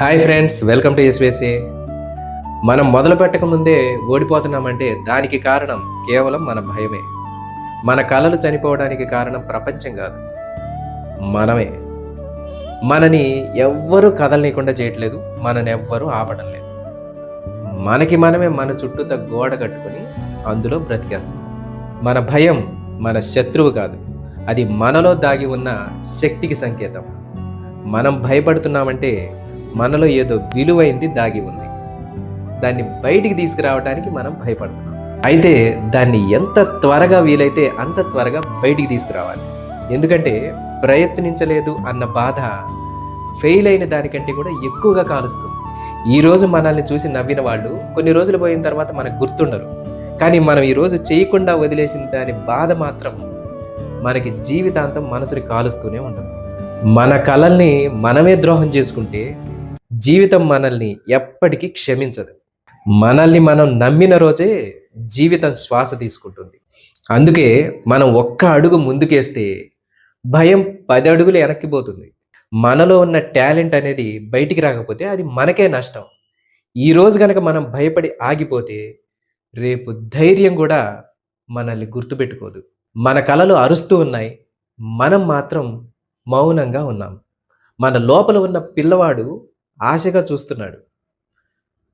Hi friends, welcome to ఎస్వేసే. మనం మొదలు పెట్టక ముందే ఓడిపోతున్నామంటే దానికి కారణం కేవలం మన భయమే. మన కలలు చనిపోవడానికి కారణం ప్రపంచం కాదు, మనమే. మనని ఎవ్వరూ కదలనీయకుండా చేయట్లేదు, మనని ఎవ్వరూ ఆపడం లేదు. మనకి మనమే మన చుట్టూత గోడ కట్టుకొని అందులో బ్రతికేస్తాం. మన భయం మన శత్రువు కాదు, అది మనలో దాగి ఉన్న శక్తికి సంకేతం. మనం భయపడుతున్నామంటే మనలో ఏదో విలువైంది దాగి ఉంది. దాన్ని బయటికి తీసుకురావడానికి మనం భయపడుతున్నాం. అయితే దాన్ని ఎంత త్వరగా వీలైతే అంత త్వరగా బయటికి తీసుకురావాలి. ఎందుకంటే ప్రయత్నించలేదు అన్న బాధ ఫెయిల్ అయిన దానికంటే కూడా ఎక్కువగా కాలుస్తుంది. ఈరోజు మనల్ని చూసి నవ్విన వాళ్ళు కొన్ని రోజులు పోయిన తర్వాత మనకు గుర్తుండరు. కానీ మనం ఈరోజు చేయకుండా వదిలేసిన దాని బాధ మాత్రం మనకి జీవితాంతం మనసుని కాలుస్తూనే ఉంటుంది. మన కలల్ని మనమే ద్రోహం చేసుకుంటే జీవితం మనల్ని ఎప్పటికీ క్షమించదు. మనల్ని మనం నమ్మిన రోజే జీవితం శ్వాస తీసుకుంటుంది. అందుకే మనం ఒక్క అడుగు ముందుకేస్తే భయం 10 అడుగులు వెనక్కిపోతుంది. మనలో ఉన్న టాలెంట్ అనేది బయటికి రాకపోతే అది మనకే నష్టం. ఈరోజు కనుక మనం భయపడి ఆగిపోతే రేపు ధైర్యం కూడా మనల్ని గుర్తుపెట్టుకోదు. మన కలలు అరుస్తూ ఉన్నాయి, మనం మాత్రం మౌనంగా ఉన్నాం. మన లోపల ఉన్న పిల్లవాడు ఆశగా చూస్తున్నాడు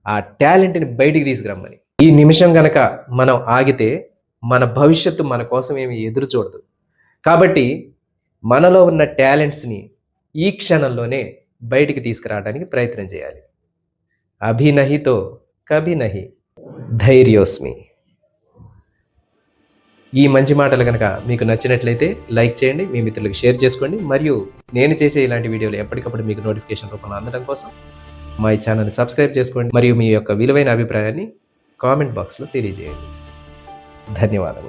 ఆ టాలెంట్ని బయటికి తీసుకురమ్మని. ఈ నిమిషం గనక మనం ఆగితే మన భవిష్యత్తు మన కోసం ఏమి ఎదురు చూడదు. కాబట్టి మనలో ఉన్న టాలెంట్స్ని ఈ క్షణంలోనే బయటికి తీసుకురావడానికి ప్రయత్నం చేయాలి. అభి నహితో కభి నహి, ధైర్యోస్మి. ఈ మంచి మాటలు కనుక మీకు నచ్చినట్లయితే లైక్ చేయండి, మీ మిత్రులకు షేర్ చేసుకోండి. మరియు నేను చేసే ఇలాంటి వీడియోలు ఎప్పటికప్పుడు మీకు నోటిఫికేషన్ రూపంలో అందడం కోసం మా ఈ ఛానల్ని సబ్స్క్రైబ్ చేసుకోండి. మరియు మీ యొక్క విలువైన అభిప్రాయాన్ని కామెంట్ బాక్స్లో తెలియజేయండి. ధన్యవాదములు.